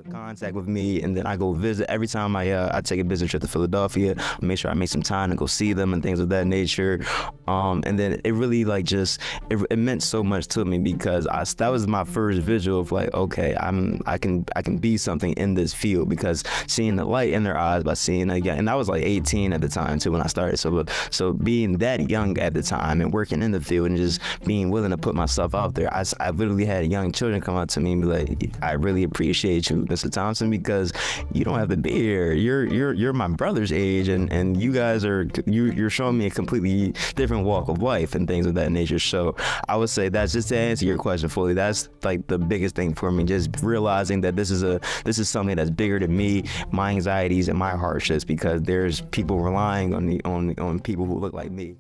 contact with me, and then I go visit every time I take a business trip to Philadelphia. I make sure I make some time to go see them and things of that nature. And then it really it meant so much to me because that was my first visual of okay, I can be something in this field, because seeing the light in their eyes by seeing again, and I was 18 at the time too when I started. So being that young at the time and working in the field and just being willing to put myself out there, I literally had young children come up to me and be like, I really appreciate you, Mr. Thompson, because you don't have to be here. You're my brother's age, and you guys you're showing me a completely different walk of life and things of that nature. So I would say that's, just to answer your question fully, that's the biggest thing for me, just realizing that this is something that's bigger than me, my anxieties and my hardships, because there's people relying on people who look like me.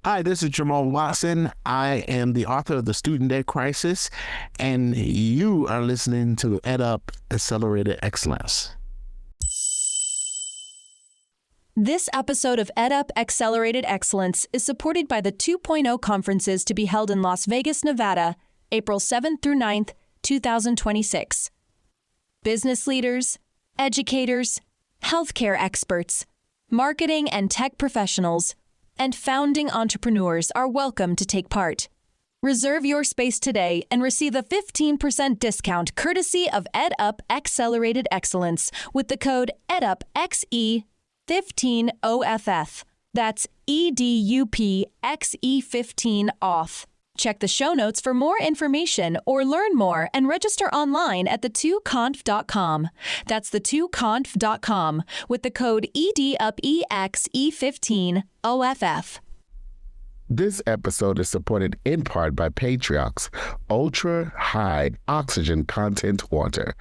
Hi, this is Jamal Watson. I am the author of The Student Debt Crisis, and you are listening to EdUp Accelerated Excellence. This episode of EdUp Accelerated Excellence is supported by the 2.0 conferences to be held in Las Vegas, Nevada, April 7th through 9th, 2026. Business leaders, educators, healthcare experts, marketing and tech professionals, and founding entrepreneurs are welcome to take part. Reserve your space today and receive a 15% discount courtesy of EdUp Accelerated Excellence with the code EDUPXE15OFF. That's EDUPXE15OFF. Check the show notes for more information or learn more and register online at the2conf.com. That's the2conf.com with the code EDUPXE15OFF. This episode is supported in part by Patriox Ultra High Oxygen Content Water.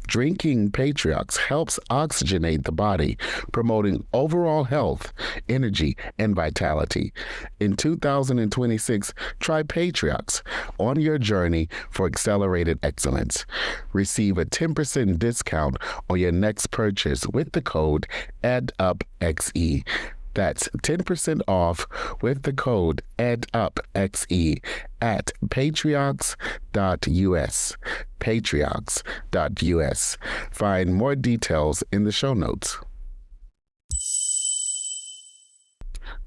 Drinking Patriox helps oxygenate the body, promoting overall health, energy, and vitality. In 2026, try Patriox on your journey for accelerated excellence. Receive a 10% discount on your next purchase with the code EDUPXE. That's 10% off with the code EDUPXE at patriox.us. Patriox.us. Find more details in the show notes.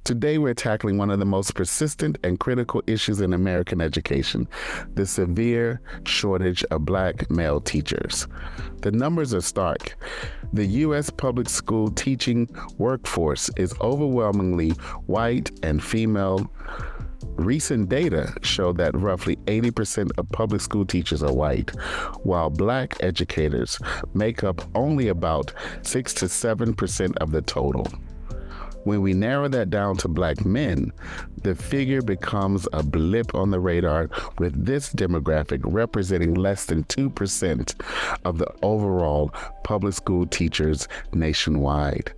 Today, we're tackling one of the most persistent and critical issues in American education, the severe shortage of Black male teachers. The numbers are stark. The U.S. public school teaching workforce is overwhelmingly white and female. Recent data show that roughly 80% of public school teachers are white, while Black educators make up only about 6 to 7% of the total. When we narrow that down to Black men, the figure becomes a blip on the radar, with this demographic representing less than 2% of the overall public school teachers nationwide.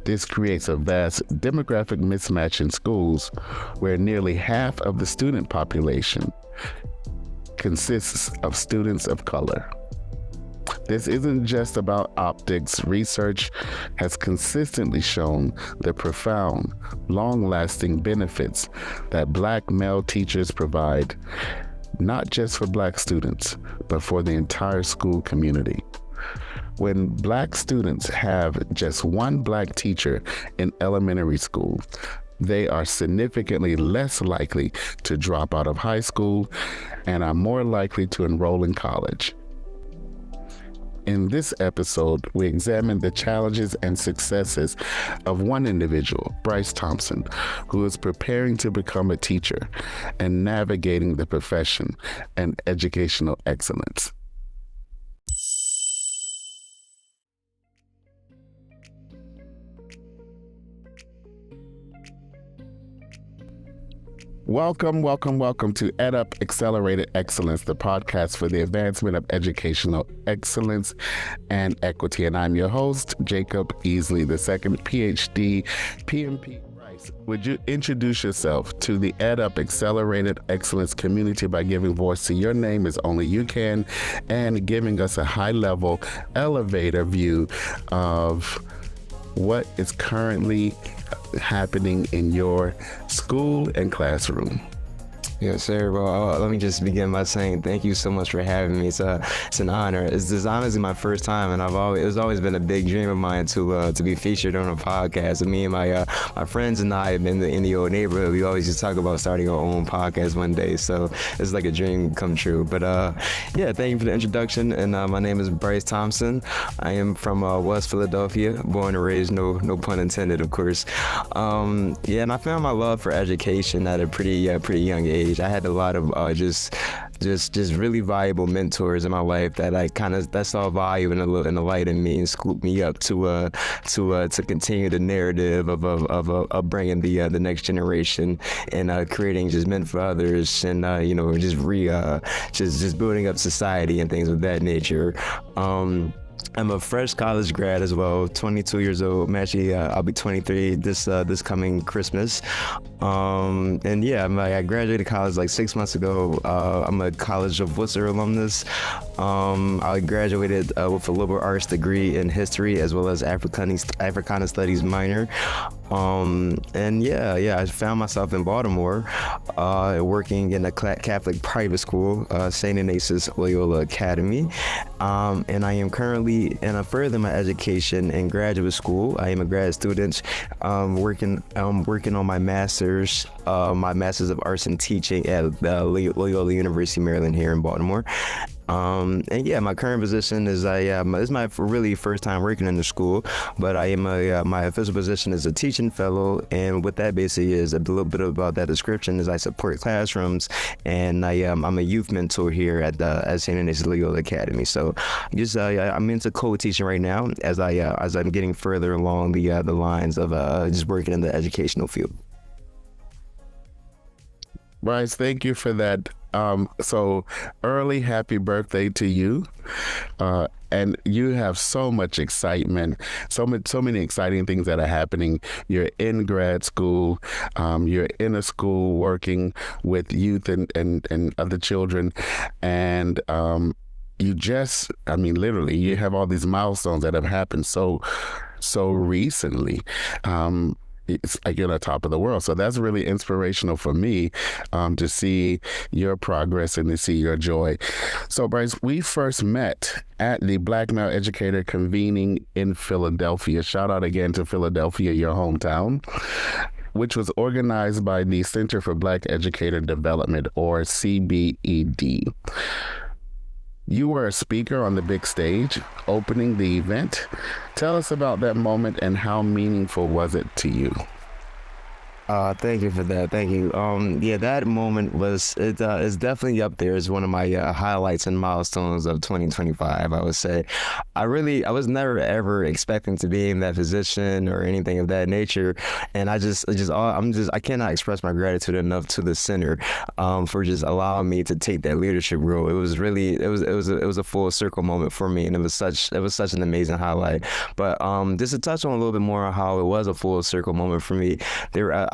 This creates a vast demographic mismatch in schools, where nearly half of the student population consists of students of color. This isn't just about optics. Research has consistently shown the profound, long-lasting benefits that Black male teachers provide, not just for Black students, but for the entire school community. When Black students have just one Black teacher in elementary school, they are significantly less likely to drop out of high school and are more likely to enroll in college. In this episode, we examine the challenges and successes of one individual, Bryce Thompson, who is preparing to become a teacher and navigating the profession and educational excellence. Welcome to EdUp Accelerated Excellence, the podcast for the advancement of educational excellence and equity. And I'm your host, Jacob Easley, II, PhD, PMP. Bryce, would you introduce yourself to the EdUp Accelerated Excellence community by giving voice to your name as only you can, and giving us a high-level elevator view of what is currently happening in your school and classroom? Yes, sir. Well, let me just begin by saying thank you so much for having me. It's an honor. This is honestly my first time, and it's always been a big dream of mine to be featured on a podcast. And me and my friends and I have been in the old neighborhood. We always just talk about starting our own podcast one day. So it's like a dream come true. But yeah, thank you for the introduction. And my name is Bryce Thompson. I am from West Philadelphia, born and raised. No pun intended, of course. Yeah, and I found my love for education at a pretty young age. I had a lot of just really valuable mentors in my life that saw value in the light in me and scooped me up to continue the narrative of bringing the next generation and creating just men for others and just building up society and things of that nature. I'm a fresh college grad as well, 22 years old. I'm actually, I'll be 23 this coming Christmas. And yeah, I graduated college like 6 months ago. I'm a College of Worcester alumnus. I graduated with a liberal arts degree in history as well as Africana Studies minor. And yeah, I found myself in Baltimore, working in a Catholic private school, St. Ignatius Loyola Academy. And I am currently further my education in graduate school. I am a grad student, working on my master's of arts and teaching at Loyola University, Maryland, here in Baltimore. And yeah, my current position is this is my really first time working in the school, but I am my official position is a teaching fellow, and what that basically is, a little bit about that description is I support classrooms, and I'm a youth mentor here at St. Ignatius Loyola Academy. So just I'm into co-teaching right now as I'm getting further along the lines of just working in the educational field. Bryce, thank you for that. So early happy birthday to you. And you have so much excitement, so many exciting things that are happening. You're in grad school, you're in a school working with youth and other children, and literally, you have all these milestones that have happened so recently. It's like you're on the top of the world. So that's really inspirational for me, to see your progress and to see your joy. So Bryce, we first met at the Black Male Educator Convening in Philadelphia. Shout out again to Philadelphia, your hometown, which was organized by the Center for Black Educator Development, or CBED. You were a speaker on the big stage, opening the event. Tell us about that moment and how meaningful was it to you? Thank you for that. Thank you. Yeah, that moment is definitely up there as one of my highlights and milestones of 2025. I would say, I was never ever expecting to be in that position or anything of that nature, and I cannot express my gratitude enough to the center, for just allowing me to take that leadership role. It was a full circle moment for me, and it was such an amazing highlight. But just to touch on a little bit more on how it was a full circle moment for me,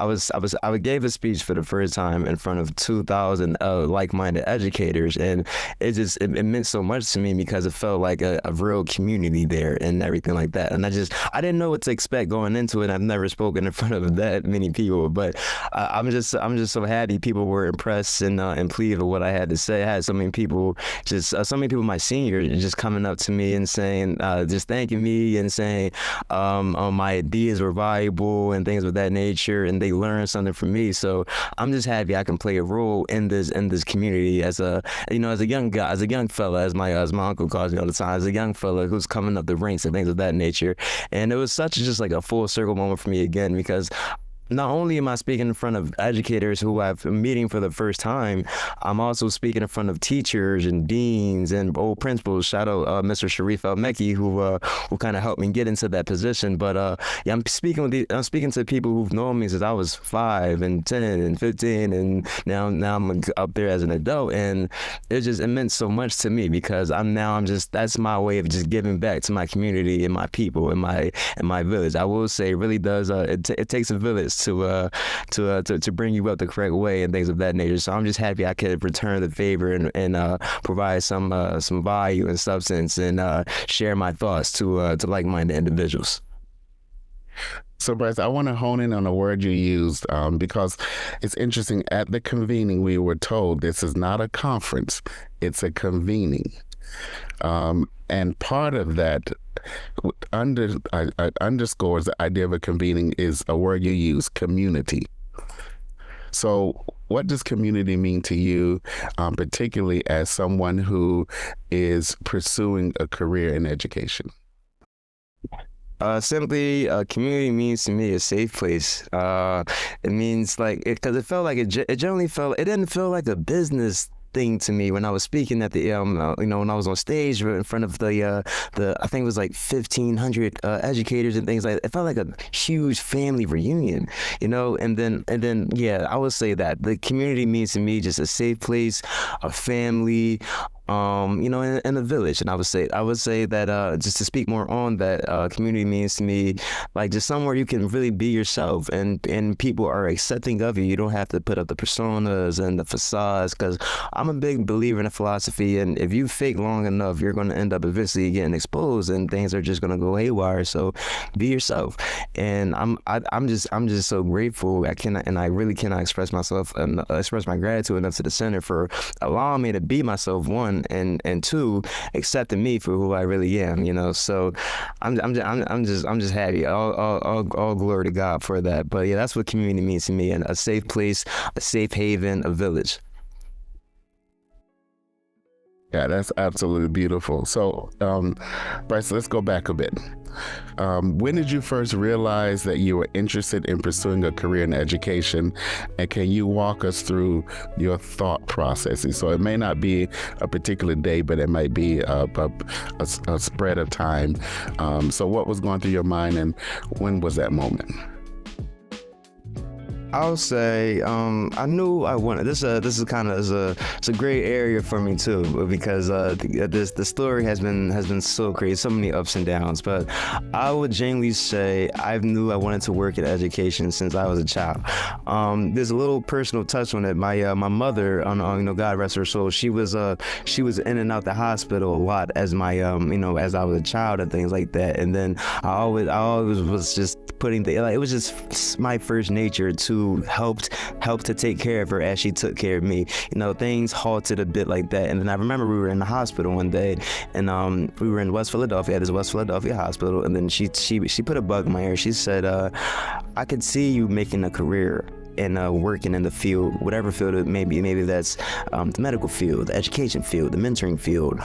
I gave a speech for the first time in front of 2,000 like-minded educators, and it meant so much to me because it felt like a real community there and everything like that. And I didn't know what to expect going into it. I've never spoken in front of that many people, but I'm just so happy people were impressed and pleased with what I had to say. I had so many people, my seniors, just coming up to me and saying, just thanking me and saying my ideas were valuable and things of that nature, and they learned something from me. So I'm just happy I can play a role in this community as a young guy, as a young fella, as my uncle calls me all the time, as a young fella who's coming up the ranks and things of that nature. And it was just like a full circle moment for me again, because not only am I speaking in front of educators who I've been meeting for the first time, I'm also speaking in front of teachers and deans and old principals. Shout out Mr. Sharif Al-Mekki, who kind of helped me get into that position. But yeah, I'm speaking to people who've known me since I was 5 and 10 and 15, and now I'm up there as an adult, and it meant so much to me because that's my way of just giving back to my community and my people and my village. I will say, it really does. It takes a village to bring you up the correct way and things of that nature. So I'm just happy I could return the favor and provide some value and substance and share my thoughts to like-minded individuals. So, Bryce, I want to hone in on a word you used because it's interesting. At the convening, we were told this is not a conference, it's a convening. And part of that underscores the idea of a convening is a word you use, community. So what does community mean to you, particularly as someone who is pursuing a career in education? Simply, community means to me a safe place. It means like, because it felt like it generally felt, it didn't feel like a business thing to me when I was speaking at the when I was on stage in front of the I think it was like 1,500 educators and things like that. It felt like a huge family reunion, and then yeah, I would say that the community means to me just a safe place, a family, in a village. And I would say that just to speak more on that, community means to me like just somewhere you can really be yourself and people are accepting of you. You don't have to put up the personas and the facades, because I'm a big believer in a philosophy, and if you fake long enough, you're going to end up eventually getting exposed and things are just going to go haywire. So be yourself. And I'm just so grateful. I really cannot express myself and express my gratitude enough to the center for allowing me to be myself, one, and two, accepting me for who I really am, So I'm just happy. All glory to God for that. But yeah, that's what community means to me, and a safe place, a safe haven, a village. Yeah, that's absolutely beautiful. So, Bryce, let's go back a bit. When did you first realize that you were interested in pursuing a career in education? And can you walk us through your thought processes? So it may not be a particular day, but it might be a spread of time. So what was going through your mind, and when was that moment? I'll say I knew I wanted this. This is kind of it's a great area for me too, because the story has been so crazy, so many ups and downs. But I would genuinely say I knew I wanted to work in education since I was a child. There's a little personal touch on it. My mother, God rest her soul, she was in and out the hospital a lot as my as I was a child and things like that. And then I always was just putting it was just my first nature to help to take care of her as she took care of me. Things halted a bit like that. And then I remember we were in the hospital one day, and we were in West Philadelphia, at this West Philadelphia hospital, and then she put a bug in my ear. She said, I could see you making a career and working in the field, whatever field it may be. Maybe that's the medical field, the education field, the mentoring field.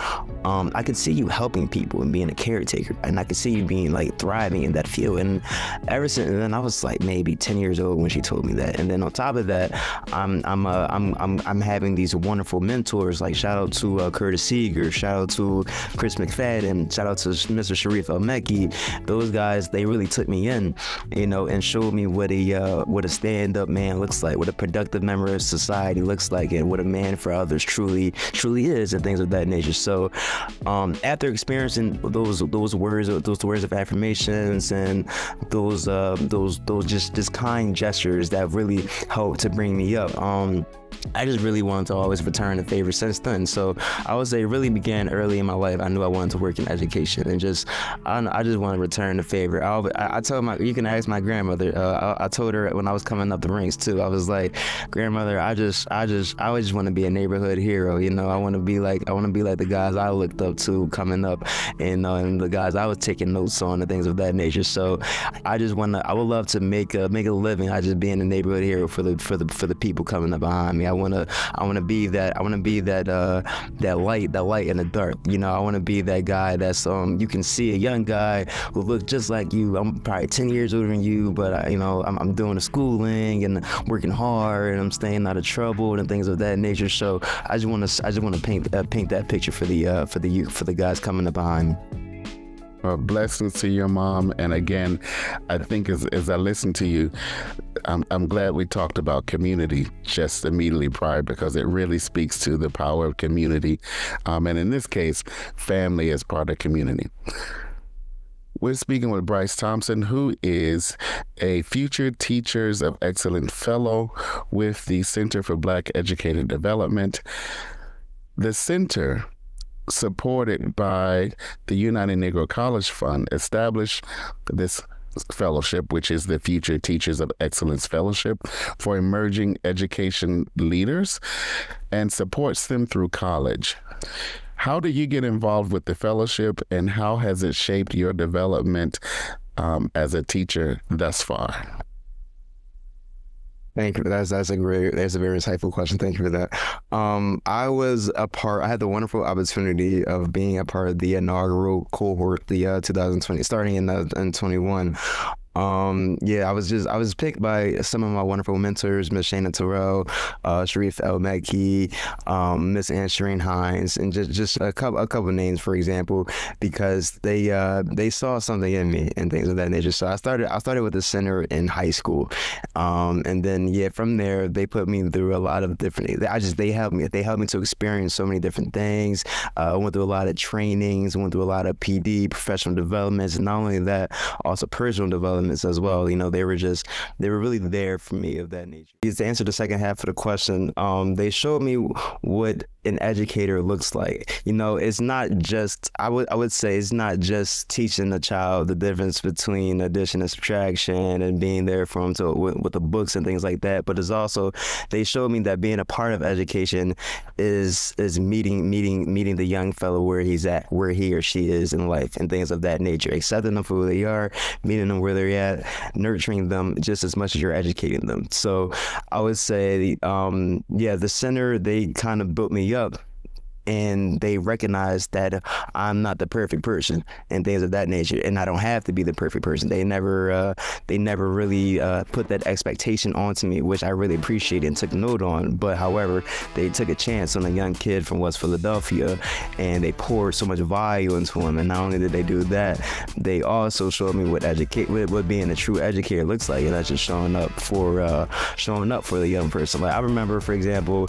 I could see you helping people and being a caretaker, and I could see you being like thriving in that field. And ever since then, I was like maybe 10 years old when she told me that. And then on top of that, I'm having these wonderful mentors. Like shout out to Curtis Seeger, shout out to Chris McFadden, shout out to Mr. Sharif El-Mekki. Those guys, they really took me in, and showed me what a stand-up man looks like, what a productive member of society looks like, and what a man for others truly is, and things of that nature. So after experiencing those words of affirmations and those just kind gestures that really helped to bring me up, I just really wanted to always return the favor since then. So I would say it really began early in my life. I knew I wanted to work in education, and I just want to return the favor. I told you can ask my grandmother. I told her when I was coming up the ranks too. I was like, grandmother, I always just want to be a neighborhood hero. I want to be like the guys I looked up to coming up, and the guys I was taking notes on and things of that nature. So I would love to make a living. I just being a neighborhood hero for the people coming up behind me. I want to be that light in the dark. I want to be that guy that's you can see a young guy who looks just like you. I'm probably 10 years older than you, but I'm doing the schooling and working hard, and I'm staying out of trouble and things of that nature. So I just want to paint that picture for the youth, for the guys coming up behind me. Blessings to your mom. And again, I think as I listen to you, I'm glad we talked about community just immediately prior, because it really speaks to the power of community. And in this case, family as part of community. We're speaking with Bryce Thompson, who is a future Teachers of Excellence Fellow with the Center for Black Educator Development. The center, supported by the United Negro College Fund, established this Fellowship, which is the Future Teachers of Excellence Fellowship for emerging education leaders, and supports them through college. How did you get involved with the fellowship, and how has it shaped your development as a teacher thus far? Thank you. That's a very insightful question. Thank you for that. I had the wonderful opportunity of being a part of the inaugural cohort, the 2020, starting in 21. I was picked by some of my wonderful mentors, Miss Shana Terrell, Sharif El Mekki, Miss Ann Shireen Hines, and just a couple names, for example, because they saw something in me and things of that nature. So I started with the center in high school, and then from there they put me through a lot of different. They helped me to experience so many different things. I went through a lot of trainings, went through a lot of PD, professional developments, and not only that, also personal development as well. They were really there for me of that nature. To answer the second half of the question, they showed me what an educator looks like. It's not just, I would say it's not just teaching the child the difference between addition and subtraction and being there for them with the books and things like that, but it's also, they showed me that being a part of education is meeting the young fellow where he's at, where he or she is in life and things of that nature, accepting them for who they are, meeting them where they're at, nurturing them just as much as you're educating them. So I would say, the center, they kind of built me up, and they recognize that I'm not the perfect person and things of that nature, and I don't have to be the perfect person. They never really put that expectation onto me, which I really appreciate and took note on. But however, they took a chance on a young kid from West Philadelphia, and they poured so much value into him. And not only did they do that, they also showed me what being a true educator looks like, and that's just showing up for the young person. Like I remember, for example,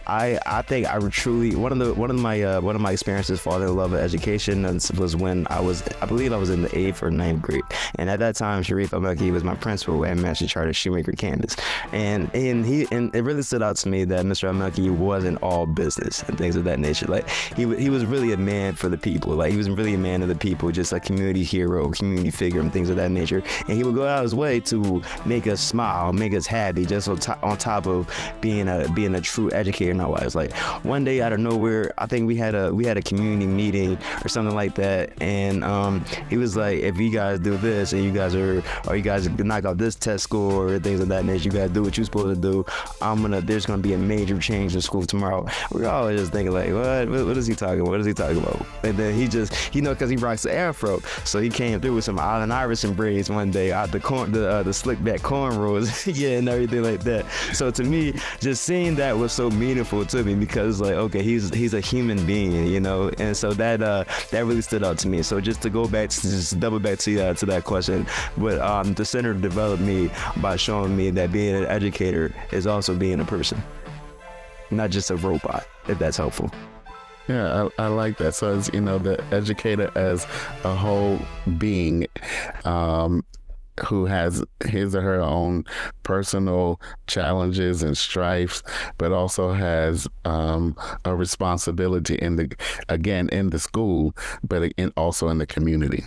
I think I truly one of my experiences falling in love with education was when I believe I was in the 8th or 9th grade, and at that time Sharif El Mekki was my principal at Master Charter Shoemaker Candace, and it really stood out to me that Mr. El Mekki wasn't all business and things of that nature. Like he was really a man for the people. Like he was really a man of the people, just a community hero, community figure, and things of that nature. And he would go out of his way to make us smile, make us happy, just on top of being a true educator. Like one day out of nowhere, I think we had a community meeting or something like that, and he was like, if you guys do this and you guys knock out this test score or things of that nature, you guys do what you're supposed to do, there's gonna be a major change in school tomorrow. We're all just thinking like, what is he talking about? What is he talking about? And then he just, because he rocks the afro, so he came through with some Allen Iverson braids one day out the slick back cornrows, and everything like that. So to me, just seeing that was so meaningful to me, because like, okay, he's a human being, and so that really stood out to me. So just to go back, just double back to that question, but the center developed me by showing me that being an educator is also being a person, not just a robot, if that's helpful. Yeah, I like that. So it's, the educator as a whole being, who has his or her own personal challenges and strifes, but also has a responsibility in the school, but also in the community.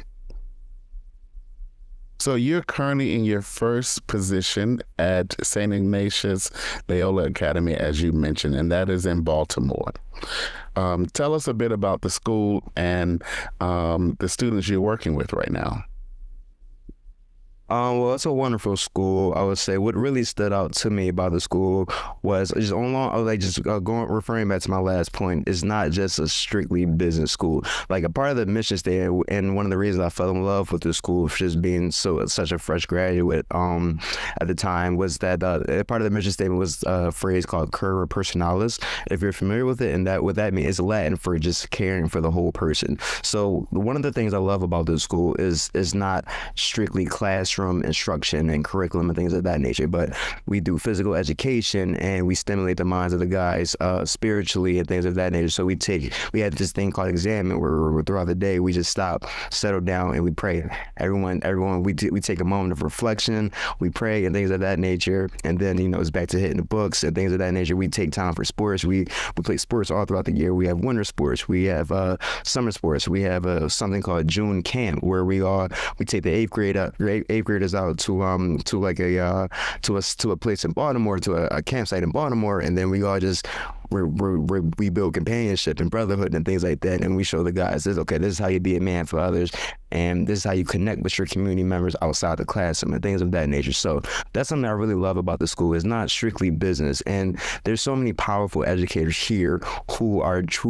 So you're currently in your first position at St. Ignatius Loyola Academy, as you mentioned, and that is in Baltimore. Tell us a bit about the school and the students you're working with right now. Well, it's a wonderful school. I would say what really stood out to me about the school was referring back to my last point, it's not just a strictly business school. Like a part of the mission statement, and one of the reasons I fell in love with the school, just being such a fresh graduate at the time, was that part of the mission statement was a phrase called cura personalis. If you're familiar with it, and what that means is Latin for just caring for the whole person. So one of the things I love about this school is not strictly classroom classroom instruction and curriculum and things of that nature, but we do physical education and we stimulate the minds of the guys spiritually and things of that nature. So we had this thing called exam, where throughout the day we just stop, settle down, and we pray. Everyone, we take a moment of reflection, we pray and things of that nature, and then it's back to hitting the books and things of that nature. We take time for sports. We play sports all throughout the year. We have winter sports. We have summer sports. We have something called June camp, where we take the eighth graders out to a place in Baltimore, to a campsite in Baltimore, and then we all just we build companionship and brotherhood and things like that, and we show the guys this is how you be a man for others, and this is how you connect with your community members outside the classroom and things of that nature. So that's something I really love about the school. It's not strictly business, and there's so many powerful educators here who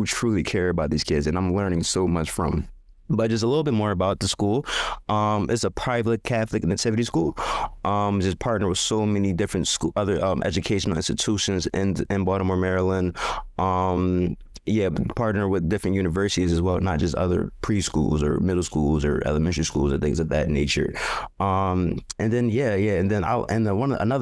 truly care about these kids, and I'm learning so much from. But just a little bit more about the school. It's a private Catholic nativity school. Just partner with so many different other educational institutions in Baltimore, Maryland. Partner with different universities as well, not just other preschools or middle schools or elementary schools and things of that nature. Another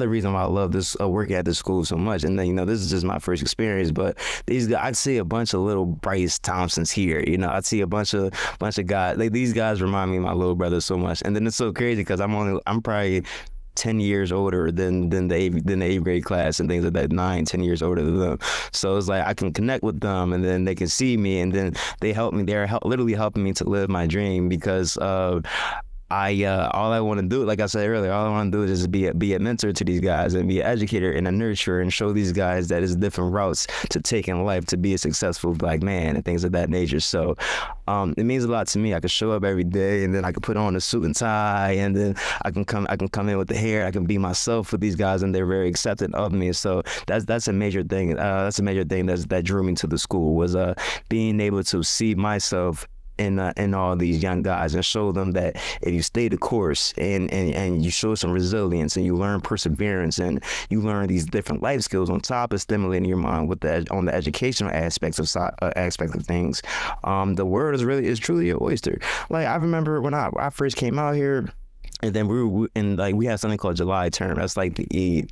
reason why I love this working at this school so much, and then this is just my first experience, but I'd see a bunch of little Bryce Thompsons here. I'd see a bunch of guys. Like, these guys remind me of my little brother so much, and then it's so crazy because I'm probably 10 years older than the eighth grade class and things like that, 9-10 years older than them. So it's like I can connect with them, and then they can see me, and then they help me. They're literally helping me to live my dream, because all I want to do, like I said earlier, all I want to do is just be a mentor to these guys and be an educator and a nurturer, and show these guys that there's different routes to take in life to be a successful Black man and things of that nature. So it means a lot to me. I can show up every day, and then I can put on a suit and tie, and then I can come in with the hair. I can be myself with these guys, and they're very accepting of me. So that's a major thing. That's a major thing that drew me to the school, was being able to see myself in all these young guys, and show them that if you stay the course and you show some resilience, and you learn perseverance, and you learn these different life skills on top of stimulating your mind on the educational aspects of things, the world is truly your oyster. Like, I remember when I first came out here, and then we have something called July term. That's like a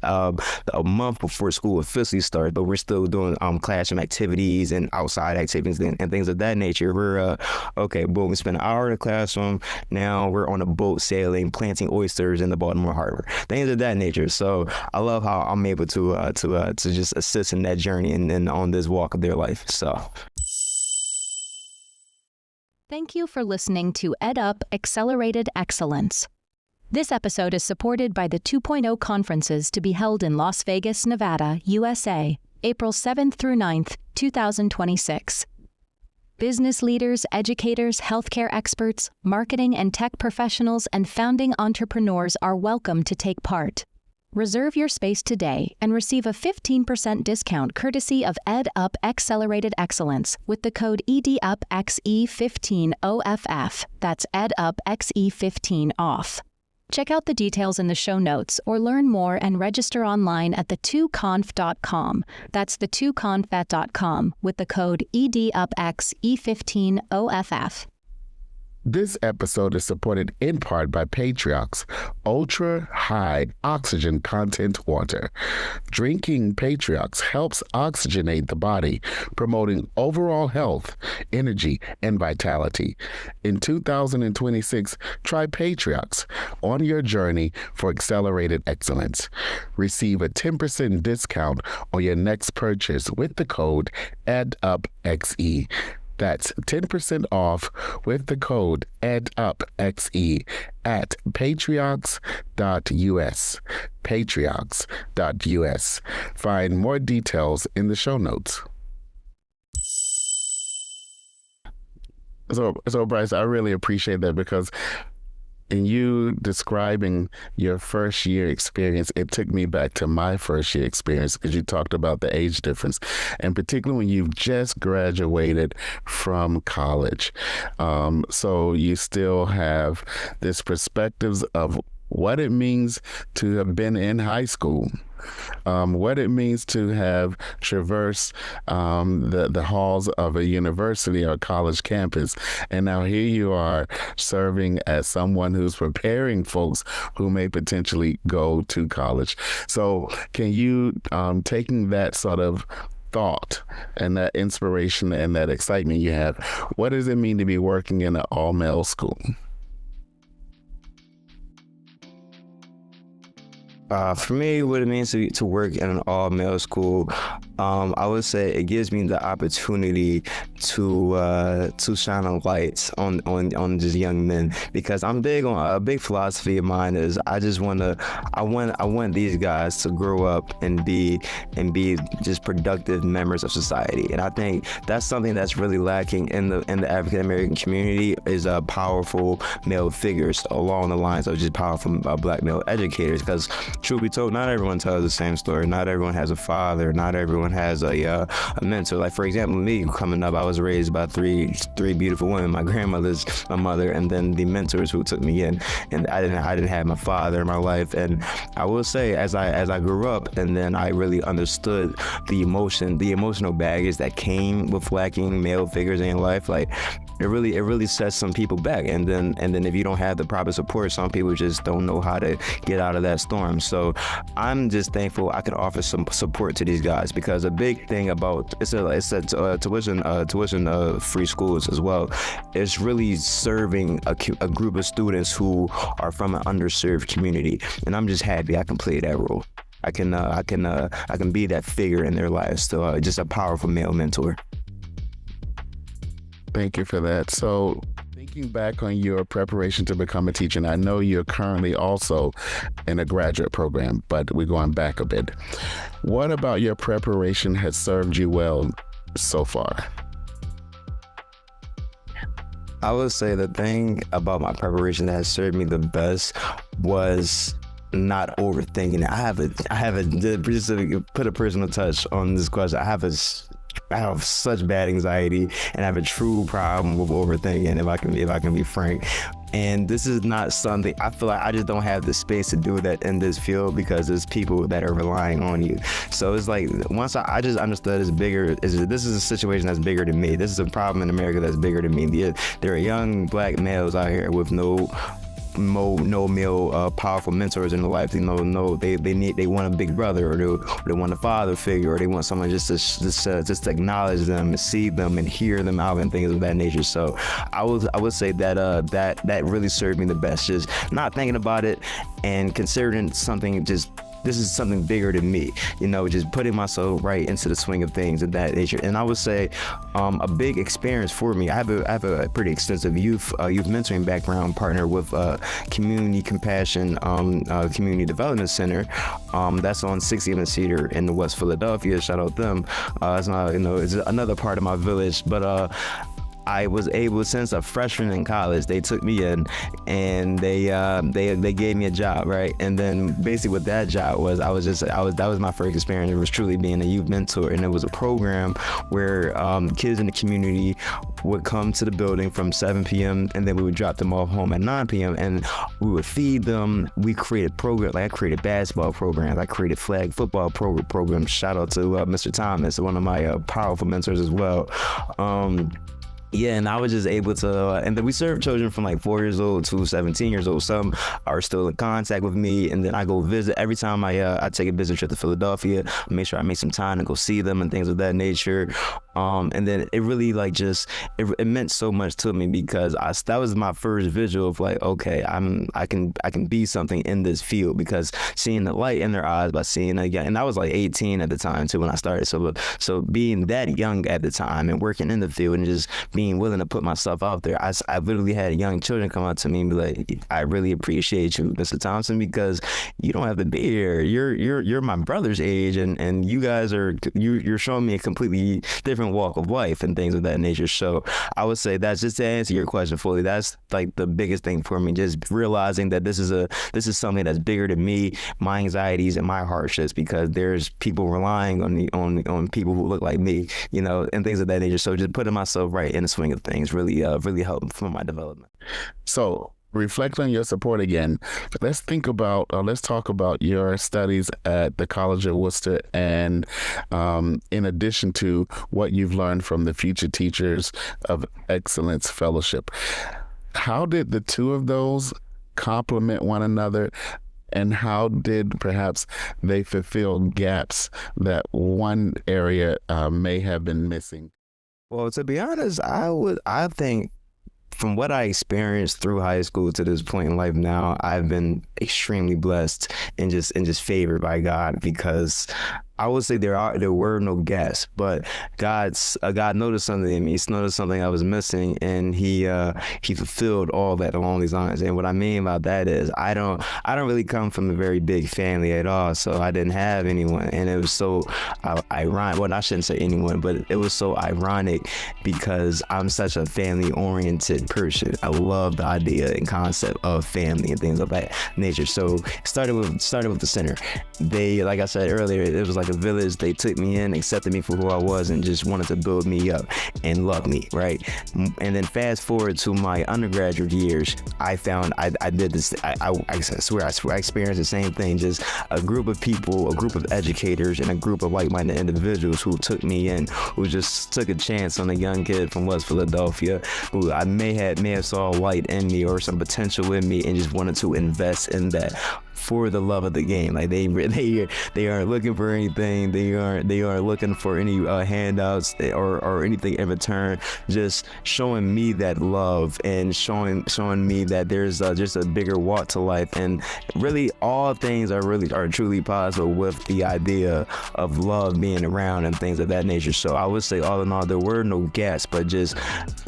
month before school officially starts, but we're still doing classroom activities and outside activities and things of that nature. We're boom, we spend an hour in the classroom. Now we're on a boat sailing, planting oysters in the Baltimore Harbor, things of that nature. So I love how I'm able to just assist in that journey and on this walk of their life. So. Thank you for listening to EdUp Accelerated Excellence. This episode is supported by the 2.0 conferences to be held in Las Vegas, Nevada, USA, April 7th through 9th, 2026. Business leaders, educators, healthcare experts, marketing and tech professionals, and founding entrepreneurs are welcome to take part. Reserve your space today and receive a 15% discount courtesy of EdUp Accelerated Excellence with the code EDUPXE15OFF. That's EdUPXE15OFF. Check out the details in the show notes, or learn more and register online at the2conf.com. That's the2conf.com with the code EDUPXE15OFF. This episode is supported in part by Patriox Ultra High Oxygen Content Water. Drinking Patriox helps oxygenate the body, promoting overall health, energy, and vitality. In 2026, try Patriox on your journey for accelerated excellence. Receive a 10% discount on your next purchase with the code EDUPXE. That's 10% off with the code EDUPXE at patriox.us. Patriox.us. Find more details in the show notes. So Bryce, I really appreciate that, because in you describing your first year experience, it took me back to my first year experience, because you talked about the age difference, and particularly when you've just graduated from college. So you still have this perspectives of what it means to have been in high school, what it means to have traversed the halls of a university or college campus. And now here you are serving as someone who's preparing folks who may potentially go to college. So can you, taking that sort of thought and that inspiration and that excitement you have, what does it mean to be working in an all-male school? For me, what it means to work in an all-male school, I would say it gives me the opportunity to shine a light on just young men, because I'm big on a big philosophy of mine is I want these guys to grow up and be just productive members of society. And I think that's something that's really lacking in the African American community is powerful male figures along the lines of just powerful black male educators, because truth be told, not everyone tells the same story. Not everyone has a father. Not everyone has a mentor. Like, for example, me coming up, I was raised by three beautiful women. My grandmother's my mother, and then the mentors who took me in. And I didn't have my father in my life. And I will say, as I grew up, and then I really understood the emotional baggage that came with lacking male figures in your life. Like, it really sets some people back. And then if you don't have the proper support, some people just don't know how to get out of that storm. So I'm just thankful I can offer some support to these guys, because a big thing about it's a tuition free schools as well. It's really serving a group of students who are from an underserved community, and I'm just happy I can play that role. I can be that figure in their lives. So just a powerful male mentor. Thank you for that. So thinking back on your preparation to become a teacher, and I know you're currently also in a graduate program, but we're going back a bit. What about your preparation has served you well so far? I would say the thing about my preparation that has served me the best was not overthinking it. Just to put a personal touch on this question, I have such bad anxiety, and I have a true problem with overthinking, if I can be frank. And this is not something, I feel like I just don't have the space to do that in this field, because there's people that are relying on you. So it's like, once I just understood this is a situation that's bigger than me. This is a problem in America that's bigger than me. There are young black males out here with no male powerful mentors in their life. They want a big brother, or they want a father figure, or they want someone just to acknowledge them and see them and hear them out and things of that nature. So I would say that really served me the best, just not thinking about it and considering something just. This is something bigger than me, just putting myself right into the swing of things of that nature. And I would say a big experience for me, I have a pretty extensive youth mentoring background, partner with Community Compassion Community Development Center. That's on 60th and Cedar in West Philadelphia. Shout out them. It's another part of my village, but I was able, since a freshman in college, they took me in and they gave me a job, right? And then basically what that job was, that was my first experience. It was truly being a youth mentor, and it was a program where kids in the community would come to the building from 7 p.m. and then we would drop them off home at 9 p.m. and we would feed them. We created programs, like I created basketball programs, I created flag football programs. Shout out to Mr. Thompson, one of my powerful mentors as well. Yeah, and I was just able to, and then we serve children from like 4 years old to 17 years old. Some are still in contact with me, and then I go visit. Every time I take a business trip to Philadelphia, I make sure I make some time to go see them and things of that nature. And then it really it meant so much to me, because that was my first visual of like, okay, I can be something in this field, because seeing the light in their eyes by seeing again, and I was like 18 at the time too when I started. So being that young at the time and working in the field and just being willing to put myself out there, I literally had young children come up to me and be like, I really appreciate you, Mr. Thompson, because you don't have to be here. You're my brother's age, and you guys you're showing me a completely different walk of life and things of that nature. So I would say that's, just to answer your question fully, that's like the biggest thing for me, just realizing that this is something that's bigger than me, my anxieties and my hardships, because there's people relying on people who look like me, and things of that nature. So just putting myself right in the swing of things really helped for my development. So reflect on your support again. Let's talk about your studies at the College of Worcester, and in addition to what you've learned from the Future Teachers of Excellence Fellowship. How did the two of those complement one another, and how did perhaps they fulfill gaps that one area may have been missing? Well, to be honest, I think from what I experienced through high school to this point in life now, I've been extremely blessed and just favored by God, because I would say there were no gaps, but God noticed something in me. He noticed something I was missing, and he fulfilled all that along these lines. And what I mean by that is I don't really come from a very big family at all, so I didn't have anyone, and it was so ironic. Well, I shouldn't say anyone, but it was so ironic because I'm such a family-oriented person. I love the idea and concept of family and things of that nature. So started with the center. They, like I said earlier, it was like a village. They took me in, accepted me for who I was, and just wanted to build me up and love me, right? And then fast forward to my undergraduate years, I found I did this. I swear I experienced the same thing. Just a group of people, a group of educators, and a group of like-minded individuals who took me in, who just took a chance on a young kid from West Philadelphia, who I may have saw a light in me or some potential in me, and just wanted to invest in that for the love of the game. Like they aren't looking for anything. They aren't looking for any handouts or anything in return. Just showing me that love and showing me that there's just a bigger walk to life, and really all things are truly possible with the idea of love being around and things of that nature. So I would say all in all, there were no gaps, but just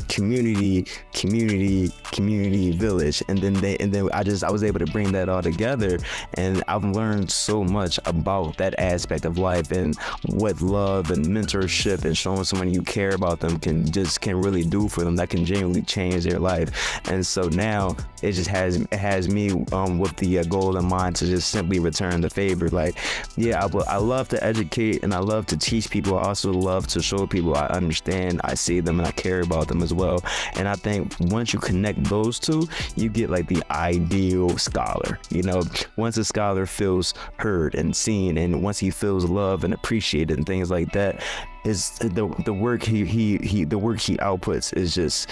community, village, and then I was able to bring that all together. And I've learned so much about that aspect of life and what love and mentorship and showing someone you care about them can really do for them, that can genuinely change their life. And so now it just has me with the goal in mind to just simply return the favor. Like, yeah, I love to educate and I love to teach people. I also love to show people I understand, I see them, and I care about them as well. And I think once you connect those two, you get like the ideal scholar. You know, once a scholar feels heard and seen, and once he feels loved and appreciated and things like that, is the work he outputs is just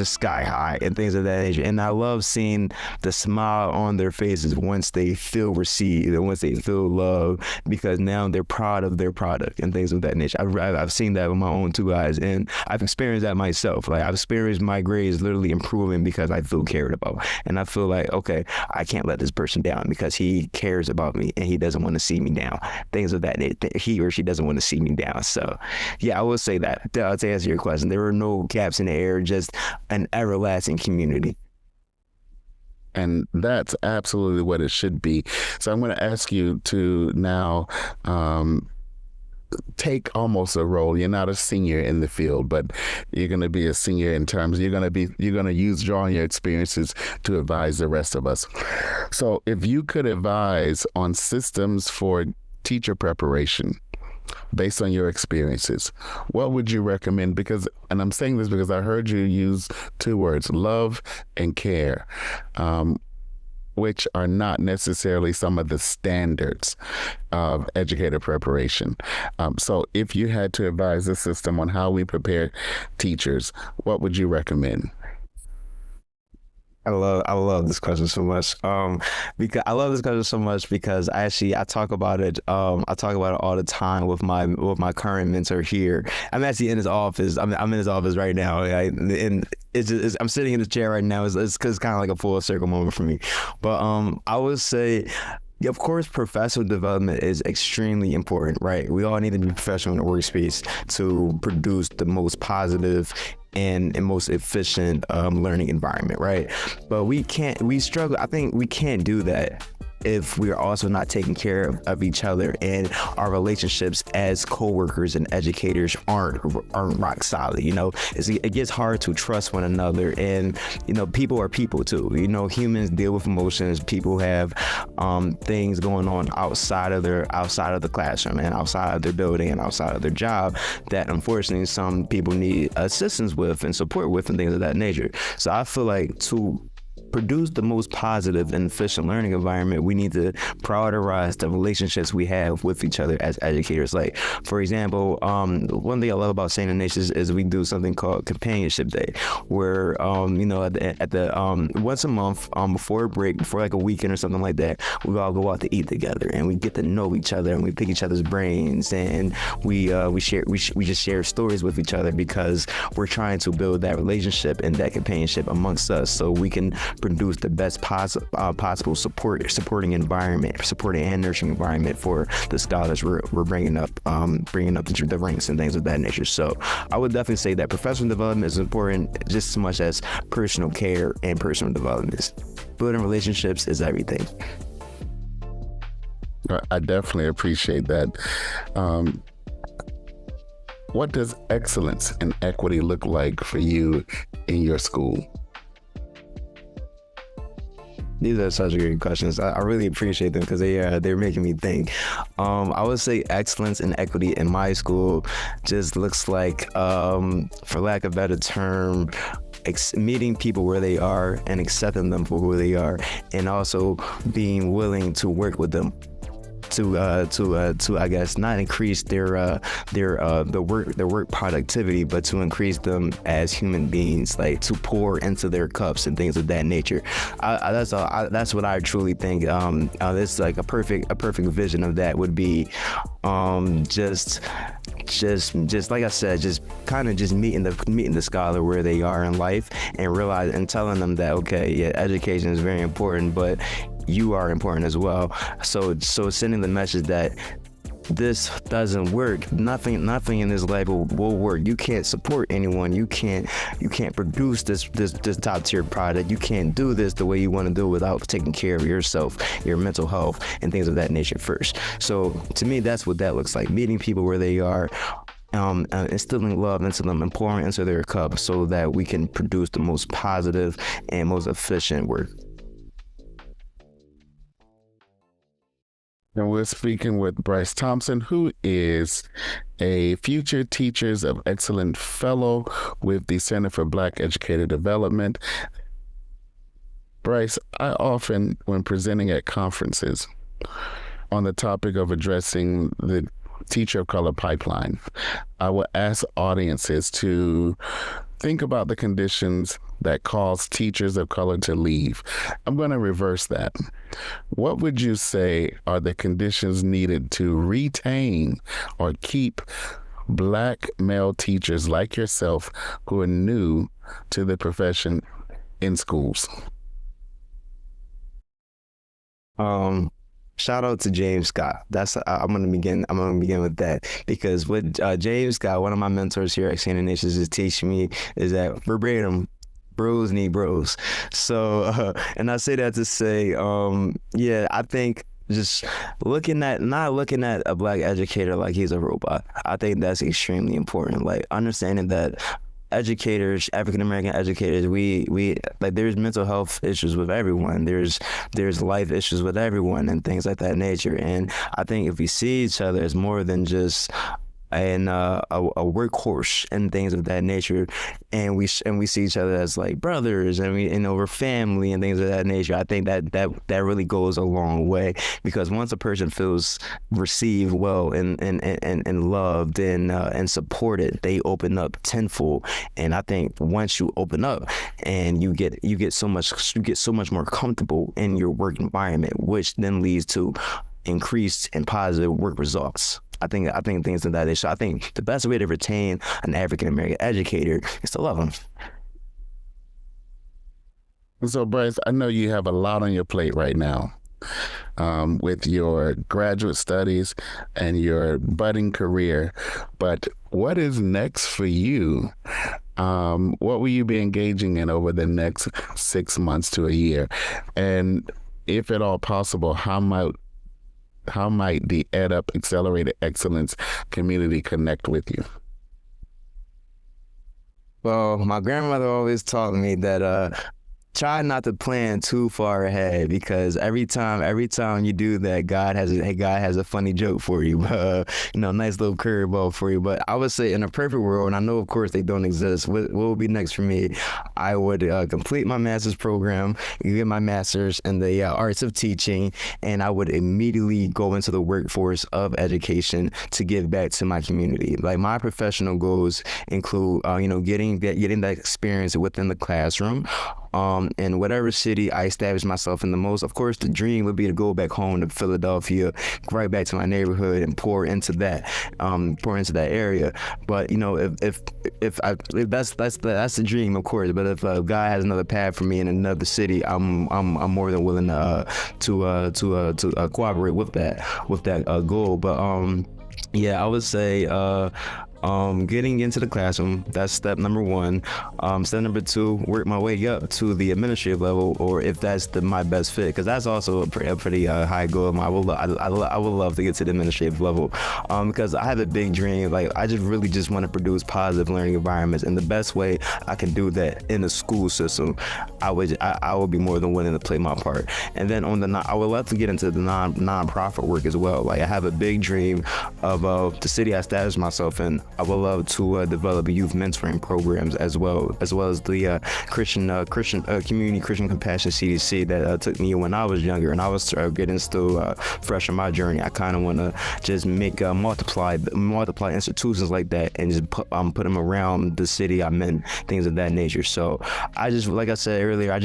sky high and things of that nature. And I love seeing the smile on their faces once they feel received and once they feel love, because now they're proud of their product and things of that nature. I've seen that with my own two eyes, and I've experienced that myself. Like, I've experienced my grades literally improving because I feel cared about, and I feel like, okay, I can't let this person down because he cares about me and he doesn't want to see me down. Things of that nature. He or she doesn't want to see me down. So yeah, I will say that to answer your question, there were no gaps in the air, just an everlasting community. And that's absolutely what it should be. So I'm going to ask you to now take almost a role. You're not a senior in the field, but you're going to be a senior in terms you're going to use drawing your experiences to advise the rest of us. So if you could advise on systems for teacher preparation based on your experiences, what would you recommend? And I'm saying this because I heard you use two words, love and care, which are not necessarily some of the standards of educator preparation. So if you had to advise the system on how we prepare teachers, what would you recommend? I love this question so much. Because I talk about it. I talk about it all the time with my current mentor here. I'm actually in his office. I'm in his office right now, right? And I'm sitting in his chair right now. It's kind of like a full circle moment for me. But I would say, of course, professional development is extremely important, right? We all need to be professional in the workspace to produce the most positive and most efficient learning environment, right? But we struggle. I think we can't do that if we are also not taking care of each other, and our relationships as co-workers and educators aren't rock solid. It gets hard to trust one another, and people are people too. Humans deal with emotions. People have things going on outside of the classroom and outside of their building and outside of their job that unfortunately some people need assistance with and support with and things of that nature. So I feel like to produce the most positive and efficient learning environment, we need to prioritize the relationships we have with each other as educators. Like, for example, one thing I love about St. Ignatius is we do something called Companionship Day, where at the once a month, before a break, before like a weekend or something like that, we all go out to eat together and we get to know each other and we pick each other's brains, and we just share stories with each other, because we're trying to build that relationship and that companionship amongst us, so we can produce the best possible supporting environment, supporting and nurturing environment for the scholars we're bringing up the ranks and things of that nature. So I would definitely say that professional development is important just as much as personal care and personal development. Building relationships is everything. I definitely appreciate that. What does excellence and equity look like for you in your school? These are such great questions. I really appreciate them because they're making me think. I would say excellence and equity in my school just looks like, for lack of a better term, meeting people where they are and accepting them for who they are, and also being willing to work with them to I guess not increase their work productivity, but to increase them as human beings, like to pour into their cups and things of that nature. That's what I truly think. This like a perfect vision of that would be just like I said, just kind of just meeting the scholar where they are in life, and realize and telling them that, okay, yeah, education is very important, but you are important as well. So sending the message that this doesn't work. Nothing in this life will work. You can't support anyone. You can't produce this top tier product. You can't do this the way you want to do it without taking care of yourself, your mental health, and things of that nature first. So to me, that's what that looks like. Meeting people where they are, instilling love into them and pouring into their cup, so that we can produce the most positive and most efficient work. And we're speaking with Bryce Thompson, who is a Future Teachers of Excellence Fellow with the Center for Black Educator Development. Bryce, I often, when presenting at conferences on the topic of addressing the teacher of color pipeline, I will ask audiences to think about the conditions that cause teachers of color to leave. I'm going to reverse that. What would you say are the conditions needed to retain or keep Black male teachers like yourself who are new to the profession in schools? Shout out to James Scott. I'm gonna begin with that, because what James Scott, one of my mentors here at St. Ignatius, is teaching me is that verbatim, bros need bros. So, and I say that to say, I think just not looking at a Black educator like he's a robot. I think that's extremely important. Like understanding that educators, African American educators, we like, there's mental health issues with everyone. There's life issues with everyone and things like that nature. And I think if we see each other as more than just a workhorse and things of that nature, and we see each other as like brothers, and we're family and things of that nature, I think that really goes a long way, because once a person feels received well and loved and supported, they open up tenfold. And I think once you open up and you get so much more comfortable in your work environment, which then leads to increased and positive work results. I think things of that issue. I think the best way to retain an African American educator is to love them. So, Bryce, I know you have a lot on your plate right now, with your graduate studies and your budding career. But what is next for you? What will you be engaging in over the next 6 months to a year? And if at all possible, how might the EdUp Accelerated Excellence community connect with you? Well, my grandmother always taught me that try not to plan too far ahead, because every time you do that, God has a funny joke for you, nice little curveball for you. But I would say, in a perfect world, and I know of course they don't exist, what would be next for me? I would complete my master's program, get my master's in the arts of teaching, and I would immediately go into the workforce of education to give back to my community. Like, my professional goals include getting that experience within the classroom. In whatever city I establish myself in the most. Of course, the dream would be to go back home to Philadelphia, right back to my neighborhood, and pour into that area. But if that's the dream, of course. But if God has another path for me in another city, I'm more than willing to cooperate with that goal. But yeah, I would say getting into the classroom, that's step number one. Step number two, work my way up to the administrative level, or if that's my best fit, because that's also a pretty high goal of mine. I would love to get to the administrative level, because I have a big dream. Like, I just want to produce positive learning environments, and the best way I can do that in the school system, I would be more than willing to play my part. And then I would love to get into the non-profit work as well. Like, I have a big dream of the city I established myself in. I would love to develop youth mentoring programs as well as the Christian community Christian compassion CDC that took me when I was younger, and I was getting still fresh in my journey. I kind of want to just make multiply institutions like that, and just put them around the city I'm in, things of that nature. So I just, like I said earlier,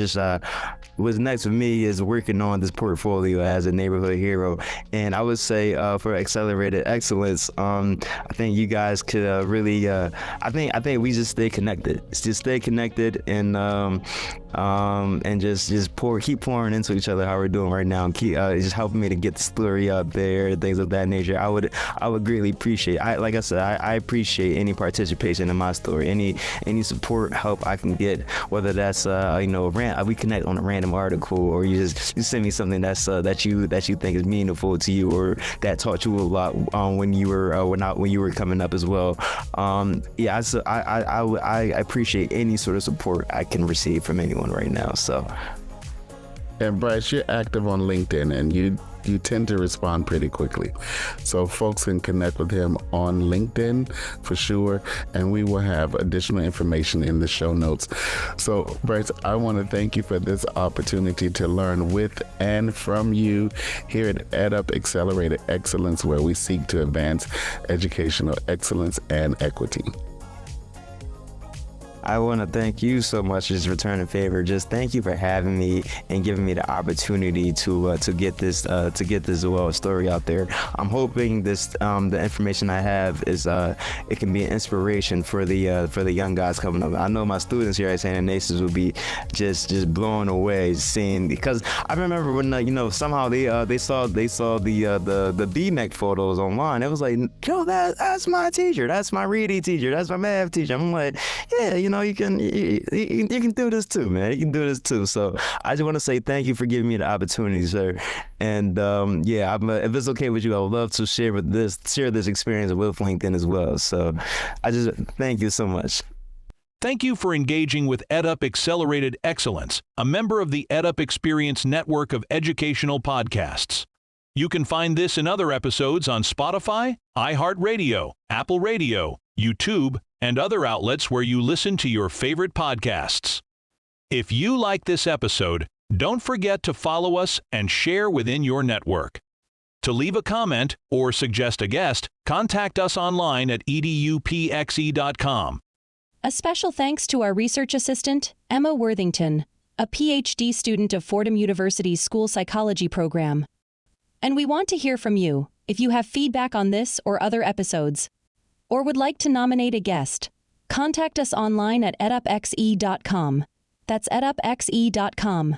what's next for me is working on this portfolio as a neighborhood hero. And I would say for Accelerated Excellence, I think you guys could really, I think we just stay connected. Just stay connected and just keep pouring into each other how we're doing right now, and keep just helping me to get the story out there, things of that nature. I would greatly appreciate. Like I said, I appreciate any participation in my story, any support, help I can get, whether that's we connect on a random article, or you send me something that you think is meaningful to you, or that taught you a lot when you were coming up as well. I appreciate any sort of support I can receive from anyone right now. So, and Bryce, you're active on LinkedIn, and you tend to respond pretty quickly. So folks can connect with him on LinkedIn for sure, and we will have additional information in the show notes. So Bryce, I want to thank you for this opportunity to learn with and from you here at EdUp Accelerated Excellence, where we seek to advance educational excellence and equity. I want to thank you so much, just return a favor. Just thank you for having me and giving me the opportunity to get this story out there. I'm hoping the information I have is it can be an inspiration for the young guys coming up. I know my students here at St. Ignatius will be just blown away seeing, because I remember when somehow they saw the BMEC photos online. It was like, yo, that's my teacher, that's my reading teacher, that's my math teacher. I'm like, yeah, you can do this too, man. You can do this too. So I just want to say thank you for giving me the opportunity, sir. And if it's okay with you, I would love to share this experience with LinkedIn as well. So I just thank you so much. Thank you for engaging with EdUp Accelerated Excellence, a member of the EdUp Experience network of educational podcasts. You can find this and other episodes on Spotify, iHeartRadio, Apple Radio, YouTube, and other outlets where you listen to your favorite podcasts. If you like this episode, don't forget to follow us and share within your network. To leave a comment or suggest a guest, contact us online at edupxe.com. A special thanks to our research assistant, Emma Worthington, a PhD student of Fordham University's School Psychology program. And we want to hear from you if you have feedback on this or other episodes, or would like to nominate a guest. Contact us online at edupxe.com. That's edupxe.com.